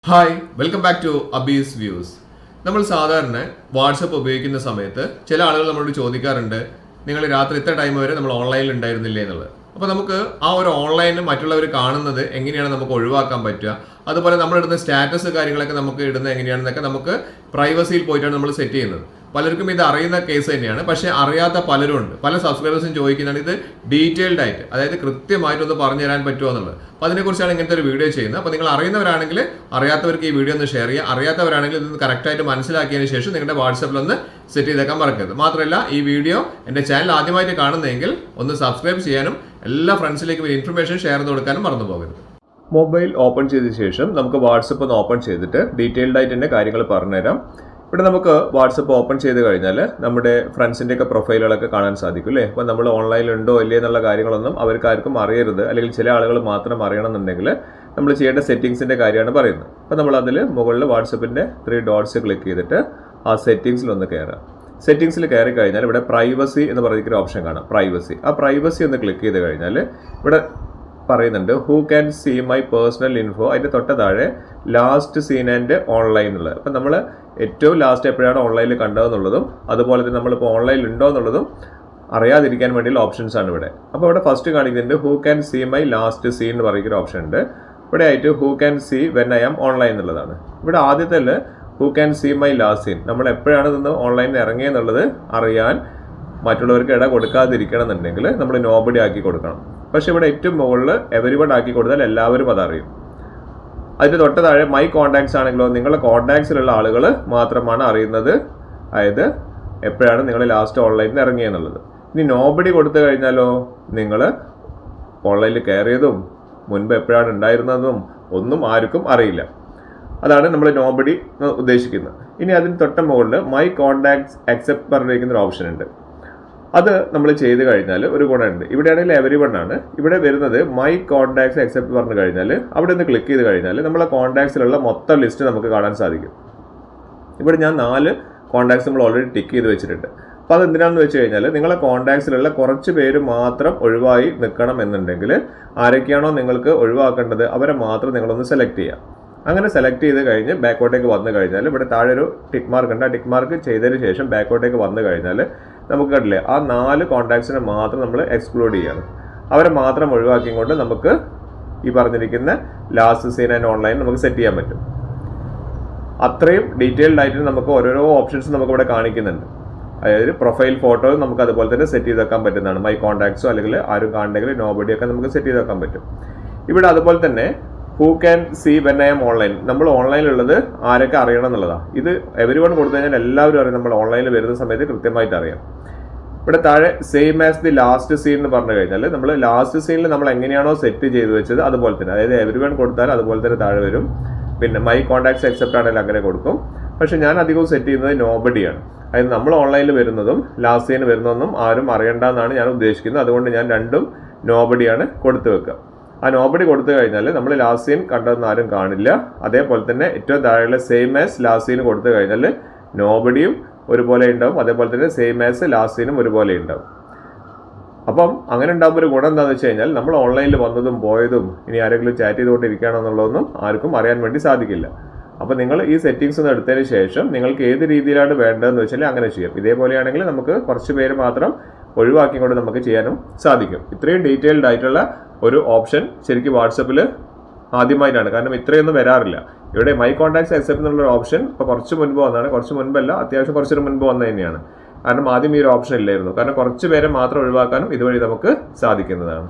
Hi welcome back to Abby's views. നമ്മൾ സാധാരണ WhatsApp ഉപയോഗിക്കുന്ന സമയത്ത് ചില ആളുകൾ നമ്മളോട് ചോദിക്കാറുണ്ട്, നിങ്ങൾ രാത്രി ഇത്ര ടൈം വരെ നമ്മൾ ഓൺലൈനിൽ ഉണ്ടായിരുന്നില്ലേ എന്നുള്ളത്. അപ്പോൾ നമുക്ക് ആ ഒരു ഓൺലൈനിൽ മറ്റുള്ളവർ കാണുന്നത് എങ്ങനെയാണ് നമുക്ക് ഒഴിവാക്കാൻ പറ്റുക, അതുപോലെ നമ്മളിടുന്ന സ്റ്റാറ്റസ് കാര്യങ്ങളൊക്കെ നമുക്ക് ഇടുന്നത് എങ്ങനെയാണെന്നൊക്കെ നമുക്ക് പ്രൈവസിയിൽ പോയിട്ടാണ് നമ്മൾ സെറ്റ് ചെയ്യുന്നത്. പലർക്കും ഇത് അറിയുന്ന കേസ് തന്നെയാണ്, പക്ഷേ അറിയാത്ത പലരും ഉണ്ട്. പല സബ്സ്ക്രൈബേഴ്സും ചോദിക്കുന്നതാണ് ഇത് ഡീറ്റെയിൽഡ് ആയിട്ട്, അതായത് കൃത്യമായിട്ടൊന്ന് പറഞ്ഞു തരാൻ പറ്റുമോ എന്നുള്ളത്. അപ്പോൾ അതിനെക്കുറിച്ചാണ് ഇങ്ങനത്തെ ഒരു വീഡിയോ ചെയ്യുന്നത്. അപ്പോൾ നിങ്ങൾ അറിയുന്നവരാണെങ്കിൽ അറിയാത്തവർക്ക് ഈ വീഡിയോ ഒന്ന് ഷെയർ ചെയ്യുക, അറിയാത്തവരാണെങ്കിൽ ഇത് കറക്റ്റായിട്ട് മനസ്സിലാക്കിയതിന് ശേഷം നിങ്ങളുടെ വാട്സപ്പിൽ ഒന്ന് സെറ്റ് ചെയ്തേക്കാൻ മറക്കരുത്. മാത്രമല്ല ഈ വീഡിയോ എൻ്റെ ചാനൽ ആദ്യമായിട്ട് കാണുന്നതെങ്കിൽ ഒന്ന് സബ്സ്ക്രൈബ് ചെയ്യാനും എല്ലാ ഫ്രണ്ട്സിലേക്കും ഒരു ഇൻഫർമേഷൻ ഷെയർ ചെയ്ത് കൊടുക്കാനും മറന്നു പോകരുത്. മൊബൈൽ ഓപ്പൺ ചെയ്ത ശേഷം നമുക്ക് വാട്സപ്പ് ഒന്ന് ഓപ്പൺ ചെയ്തിട്ട് ഡീറ്റെയിൽഡ് ആയിട്ട് തന്നെ കാര്യങ്ങൾ പറഞ്ഞുതരാം. ഇവിടെ നമുക്ക് വാട്സപ്പ് ഓപ്പൺ ചെയ്ത് കഴിഞ്ഞാൽ നമ്മുടെ ഫ്രണ്ട്സിൻ്റെയൊക്കെ പ്രൊഫൈലുകളൊക്കെ കാണാൻ സാധിക്കും അല്ലേ. അപ്പോൾ നമ്മൾ ഓൺലൈനിൽ ഉണ്ടോ ഇല്ലേ എന്നുള്ള കാര്യങ്ങളൊന്നും അവർക്കാർക്കും അറിയരുത്, അല്ലെങ്കിൽ ചില ആളുകൾ മാത്രം അറിയണമെന്നുണ്ടെങ്കിൽ നമ്മൾ ചെയ്യേണ്ട സെറ്റിംഗ്സിൻ്റെ കാര്യമാണ് പറയുന്നത്. അപ്പോൾ നമ്മൾ അതിൽ മുകളിൽ വാട്സപ്പിൻ്റെ 3 ഡോട്ട്സ് ക്ലിക്ക് ചെയ്തിട്ട് ആ സെറ്റിംഗ്സിലൊന്ന് കയറാം. സെറ്റിംഗ്സിൽ കയറി കഴിഞ്ഞാൽ ഇവിടെ പ്രൈവസി എന്ന് പറയുന്ന ഓപ്ഷൻ കാണാം, പ്രൈവസി. ആ പ്രൈവസി ഒന്ന് ക്ലിക്ക് ചെയ്ത് കഴിഞ്ഞാൽ ഇവിടെ പറയുന്നുണ്ട് who can see my personal info. അതിൻ്റെ തൊട്ട താഴെ ലാസ്റ്റ് സീൻ ആൻഡ് ഓൺലൈൻ എന്നുള്ളത്. അപ്പം നമ്മൾ ഏറ്റവും ലാസ്റ്റ് എപ്പോഴാണ് ഓൺലൈനിൽ കണ്ടതെന്നുള്ളതും അതുപോലെ തന്നെ നമ്മളിപ്പോൾ ഓൺലൈനിൽ ഉണ്ടോ എന്നുള്ളതും അറിയാതിരിക്കാൻ വേണ്ടിയുള്ള ഓപ്ഷൻസ് ആണ് ഇവിടെ. അപ്പോൾ ഇവിടെ ഫസ്റ്റ് കാണിക്കുന്നുണ്ട് who can see my last seen എന്ന് പറയുന്ന ഓപ്ഷൻ ഉണ്ട്. ഇവിടെ ആയിട്ട് who can see when I am online എന്നുള്ളതാണ്. ഇവിടെ ആദ്യത്തെ who can see my last seen, നമ്മൾ എപ്പോഴാണ് നിന്ന് ഓൺലൈനിൽ ഇറങ്ങിയെന്നുള്ളത് അറിയാൻ മറ്റുള്ളവർക്ക് ഇട കൊടുക്കാതിരിക്കണം എന്നുണ്ടെങ്കിൽ നമ്മൾ നോബഡി ആക്കി കൊടുക്കണം. പക്ഷെ ഇവിടെ ഏറ്റവും മുകളിൽ എവരിവൺ ആക്കി കൊടുത്താൽ എല്ലാവരും അതറിയും. അതിൻ്റെ തൊട്ട് താഴെ മൈ കോൺടാക്ട്സ് ആണെങ്കിലോ നിങ്ങളുടെ കോൺടാക്ട്സിലുള്ള ആളുകൾ മാത്രമാണ് അറിയുന്നത്, അതായത് എപ്പോഴാണ് നിങ്ങൾ ലാസ്റ്റ് ഓൺലൈനിൽ ഇറങ്ങിയെന്നുള്ളത്. ഇനി നോബഡി കൊടുത്തു കഴിഞ്ഞാലോ നിങ്ങൾ ഓൺലൈനിൽ കയറിയതും മുൻപ് എപ്പോഴാണ് ഉണ്ടായിരുന്നതും ഒന്നും ആർക്കും അറിയില്ല. അതാണ് നമ്മൾ നോബഡി ഉദ്ദേശിക്കുന്നത്. ഇനി അതിന് തൊട്ട മുകളിൽ മൈ കോൺടാക്ട്സ് അക്സെപ്റ്റ് പറഞ്ഞിരിക്കുന്ന ഒരു ഓപ്ഷൻ ഉണ്ട്. അത് നമ്മൾ ചെയ്ത് കഴിഞ്ഞാൽ ഒരു ഗുണമുണ്ട്. ഇവിടെയാണെങ്കിൽ എവരിവൺ ആണ്, ഇവിടെ വരുന്നത് മൈ കോൺടാക്ട്സ് അക്സെപ്റ്റ് പറഞ്ഞു കഴിഞ്ഞാൽ അവിടെ നിന്ന് ക്ലിക്ക് ചെയ്ത് കഴിഞ്ഞാൽ നമ്മളെ കോൺടാക്ട്സിലുള്ള മൊത്തം ലിസ്റ്റ് നമുക്ക് കാണാൻ സാധിക്കും. ഇവിടെ ഞാൻ 4 കോൺടാക്ട്സ് നമ്മൾ ഓൾറെഡി ടിക്ക് ചെയ്ത് വെച്ചിട്ടുണ്ട്. അപ്പോൾ അത് എന്തിനാണെന്ന് വെച്ച് കഴിഞ്ഞാൽ നിങ്ങളെ കോൺടാക്ട്സിലുള്ള കുറച്ച് പേര് മാത്രം ഒഴിവായി നിൽക്കണം എന്നുണ്ടെങ്കിൽ ആരൊക്കെയാണോ നിങ്ങൾക്ക് ഒഴിവാക്കേണ്ടത് അവരെ മാത്രം നിങ്ങളൊന്ന് സെലക്ട് ചെയ്യുക. അങ്ങനെ സെലക്ട് ചെയ്ത് കഴിഞ്ഞ് ബാക്കോട്ടേക്ക് വന്നു കഴിഞ്ഞാൽ ഇവിടെ താഴെ ഒരു ടിക്ക് മാർക്ക് ഉണ്ട്. ആ ടിക്ക് മാർക്ക് ചെയ്തതിന് ശേഷം ബാക്കോട്ടേക്ക് വന്നു കഴിഞ്ഞാൽ നമുക്ക് കണ്ടില്ലേ ആ 4 കോൺടാക്ട്സിനെ മാത്രം നമ്മൾ എക്സ്ക്ലൂഡ് ചെയ്യാണ്. അവരെ മാത്രം ഒഴിവാക്കിക്കൊണ്ട് നമുക്ക് ഈ പറഞ്ഞിരിക്കുന്ന ലാസ്റ്റ് സീൻ ആൻഡ് ഓൺലൈൻ നമുക്ക് സെറ്റ് ചെയ്യാൻ പറ്റും. അത്രയും ഡീറ്റെയിൽഡ് ആയിട്ട് നമുക്ക് ഓരോരോ ഓപ്ഷൻസ് നമുക്ക് ഇവിടെ കാണിക്കുന്നുണ്ട്. അതായത് പ്രൊഫൈൽ ഫോട്ടോ നമുക്ക് അതുപോലെ തന്നെ സെറ്റ് ചെയ്ത് വെക്കാൻ പറ്റുന്നതാണ്. മൈ കോൺടാക്ട്സോ അല്ലെങ്കിൽ ആരും കാണണമെങ്കിൽ നോബഡിയൊക്കെ നമുക്ക് സെറ്റ് ചെയ്ത് വെക്കാൻ പറ്റും. ഇവിടെ അതുപോലെ തന്നെ who can see when I am online, നമ്മൾ ഓൺലൈനിലുള്ളത് ആരൊക്കെ അറിയണം എന്നുള്ളതാണ്. ഇത് എവരിവൺ കൊടുത്തു കഴിഞ്ഞാൽ എല്ലാവരും അറിയാം, നമ്മൾ ഓൺലൈനിൽ വരുന്ന സമയത്ത് കൃത്യമായിട്ട് അറിയാം. ഇവിടെ താഴെ same as the last seen എന്ന് പറഞ്ഞു കഴിഞ്ഞാൽ നമ്മൾ ലാസ്റ്റ് സീനിൽ നമ്മൾ എങ്ങനെയാണോ സെറ്റ് ചെയ്ത് വെച്ചത് അതുപോലെ തന്നെ, അതായത് എവരിവൺ കൊടുത്താൽ അതുപോലെ തന്നെ താഴെ വരും. പിന്നെ മൈ കോൺടാക്ട്സ് അക്സെപ്റ്റ് ആണെങ്കിൽ അങ്ങനെ കൊടുക്കും. പക്ഷെ ഞാൻ അധികവും സെറ്റ് ചെയ്യുന്നത് നോബഡിയാണ്. അതായത് നമ്മൾ ഓൺലൈനിൽ വരുന്നതും ലാസ്റ്റ് സീൻ വരുന്നതൊന്നും ആരും അറിയണ്ടെന്നാണ് ഞാൻ ഉദ്ദേശിക്കുന്നത്. അതുകൊണ്ട് ഞാൻ രണ്ടും നോബഡിയാണ് കൊടുത്തു വെക്കുക. ആ നോബഡി കൊടുത്തു കഴിഞ്ഞാൽ നമ്മൾ ലാസ്റ്റ് സീൻ കണ്ടതെന്ന് ആരും കാണില്ല. അതേപോലെ തന്നെ ഏറ്റവും താഴെയുള്ള സെയിം ആസ് ലാസ്റ്റ് സീൻ കൊടുത്തു കഴിഞ്ഞാൽ നോബഡിയും ഒരുപോലെ ഉണ്ടാവും, അതേപോലെ തന്നെ സെയിം ആസ് ലാസ്റ്റ് സീനും ഒരുപോലെ ഉണ്ടാവും. അപ്പം അങ്ങനെ ഉണ്ടാകുമ്പോൾ ഒരു ഗുണം എന്താണെന്ന് വെച്ച് കഴിഞ്ഞാൽ നമ്മൾ ഓൺലൈനിൽ വന്നതും പോയതും ഇനി ആരെങ്കിലും ചാറ്റ് ചെയ്തുകൊണ്ടിരിക്കുകയാണോ എന്നുള്ളതൊന്നും ആർക്കും അറിയാൻ വേണ്ടി സാധിക്കില്ല. അപ്പോൾ നിങ്ങൾ ഈ സെറ്റിംഗ്സ് ഒന്ന് എടുത്തതിന് ശേഷം നിങ്ങൾക്ക് ഏത് രീതിയിലാണ് വേണ്ടതെന്ന് വെച്ചാൽ അങ്ങനെ ചെയ്യാം. ഇതേപോലെയാണെങ്കിൽ നമുക്ക് കുറച്ച് പേര് മാത്രം ഒഴിവാക്കിക്കൊണ്ട് നമുക്ക് ചെയ്യാനും സാധിക്കും. ഇത്രയും ഡീറ്റെയിൽഡ് ആയിട്ടുള്ള ഒരു ഓപ്ഷൻ ശരിക്കും വാട്സപ്പിൽ ആദ്യമായിട്ടാണ്, കാരണം ഇത്രയൊന്നും വരാറില്ല. ഇവിടെ മൈ കോൺടാക്ട്സ് അക്സെപ്റ്റ് എന്നുള്ള ഓപ്ഷൻ ഇപ്പോൾ കുറച്ച് മുൻപ് വന്നതാണ്. കുറച്ച് മുൻപല്ല, അത്യാവശ്യം കുറച്ചൊരു മുൻപ് വന്നത് തന്നെയാണ്. കാരണം ആദ്യം ഈ ഒരു ഓപ്ഷൻ ഇല്ലായിരുന്നു. കാരണം കുറച്ച് പേരെ മാത്രം ഒഴിവാക്കാനും ഇതുവഴി നമുക്ക് സാധിക്കുന്നതാണ്.